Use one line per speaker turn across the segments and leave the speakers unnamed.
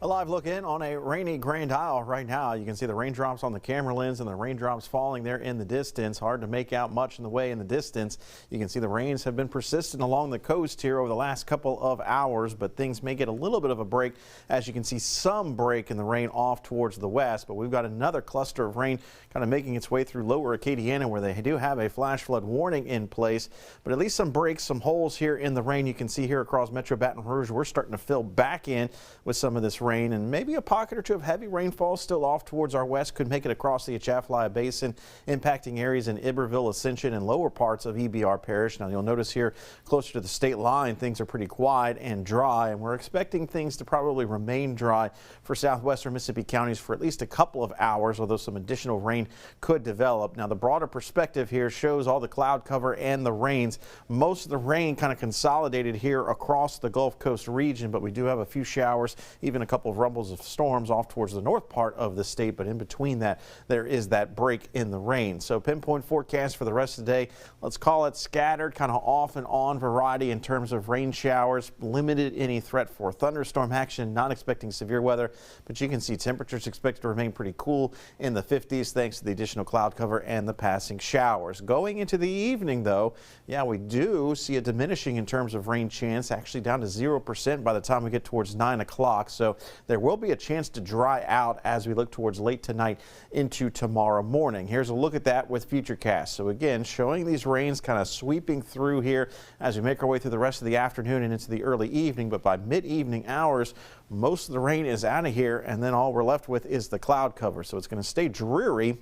A live look in on a rainy Grand Isle right now. You can see the raindrops on the camera lens and the raindrops falling there in the distance. Hard to make out much in the way in the distance. You can see the rains have been persistent along the coast here over the last couple of hours, but things may get a little bit of a break. As you can see, some break in the rain off towards the west, but we've got another cluster of rain kind of making its way through lower Acadiana, where they do have a flash flood warning in place, but at least some breaks, some holes here in the rain. You can see here across Metro Baton Rouge, we're starting to fill back in with some of this rain, and maybe a pocket or two of heavy rainfall still off towards our west could make it across the Atchafalaya Basin, impacting areas in Iberville, Ascension, and lower parts of EBR Parish. Now you'll notice here closer to the state line, things are pretty quiet and dry, and we're expecting things to probably remain dry for southwestern Mississippi counties for at least a couple of hours, although some additional rain could develop. Now the broader perspective here shows all the cloud cover and the rains. Most of the rain kind of consolidated here across the Gulf Coast region, but we do have a few showers, even a couple of rumbles of storms off towards the north part of the state, but in between that there is that break in the rain. So pinpoint forecast for the rest of the day, let's call it scattered, kind of off and on variety in terms of rain showers, limited any threat for thunderstorm action, not expecting severe weather, but you can see temperatures expected to remain pretty cool in the 50s thanks to the additional cloud cover and the passing showers. Going into the evening though, yeah, we do see a diminishing in terms of rain chance, actually down to 0% by the time we get towards 9 o'clock. So there will be a chance to dry out as we look towards late tonight into tomorrow morning. Here's a look at that with Futurecast. So again, showing these rains kind of sweeping through here as we make our way through the rest of the afternoon and into the early evening. But by mid-evening hours, most of the rain is out of here, and then all we're left with is the cloud cover. So it's going to stay dreary.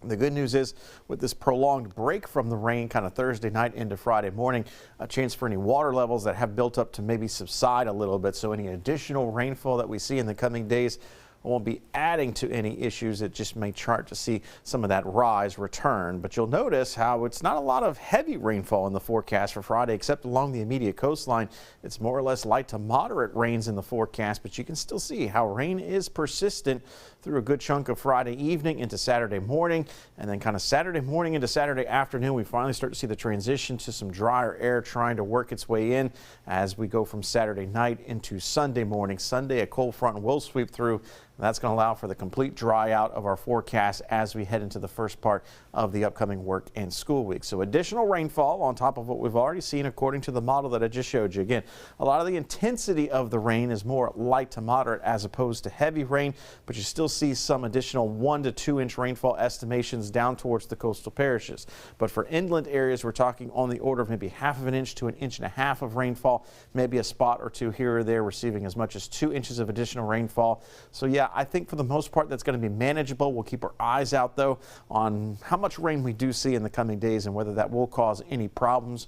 The good news is, with this prolonged break from the rain kind of Thursday night into Friday morning, a chance for any water levels that have built up to maybe subside a little bit. So any additional rainfall that we see in the coming days won't be adding to any issues. It just may start to see some of that rise return. But you'll notice how it's not a lot of heavy rainfall in the forecast for Friday, except along the immediate coastline. It's more or less light to moderate rains in the forecast, but you can still see how rain is persistent through a good chunk of Friday evening into Saturday morning, and then kind of Saturday morning into Saturday afternoon, we finally start to see the transition to some drier air trying to work its way in as we go from Saturday night into Sunday morning. Sunday, a cold front will sweep through. That's going to allow for the complete dry out of our forecast as we head into the first part of the upcoming work and school week. So additional rainfall on top of what we've already seen according to the model that I just showed you. Again, a lot of the intensity of the rain is more light to moderate as opposed to heavy rain, but you still see some additional 1 to 2 inch rainfall estimations down towards the coastal parishes. But for inland areas, we're talking on the order of maybe 1/2 inch to 1.5 inches of rainfall, maybe a spot or two here or there receiving as much as 2 inches of additional rainfall. So yeah, I think for the most part that's going to be manageable. We'll keep our eyes out though on how much rain we do see in the coming days and whether that will cause any problems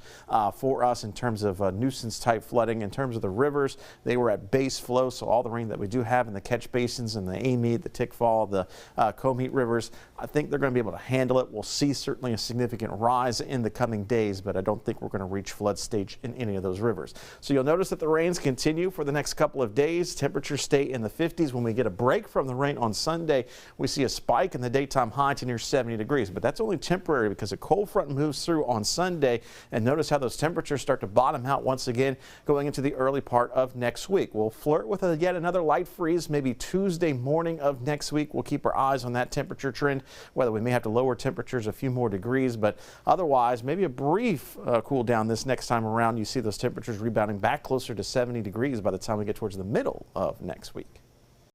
for us in terms of nuisance type flooding. In terms of the rivers, they were at base flow, so all the rain that we do have in the catch basins and the Amite, the Tickfall, the Comite rivers, I think they're going to be able to handle it. We'll see certainly a significant rise in the coming days, but I don't think we're going to reach flood stage in any of those rivers. So you'll notice that the rains continue for the next couple of days. Temperatures stay in the 50s. When we get a break from the rain on Sunday, we see a spike in the daytime high to near 70 degrees, but that's only temporary because a cold front moves through on Sunday, and notice how those temperatures start to bottom out once again going into the early part of next week. We'll flirt with yet another light freeze maybe Tuesday morning of next week. We'll keep our eyes on that temperature trend, whether we may have to lower temperatures a few more degrees, but otherwise maybe a brief cool down this next time around. You see those temperatures rebounding back closer to 70 degrees by the time we get towards the middle of next week.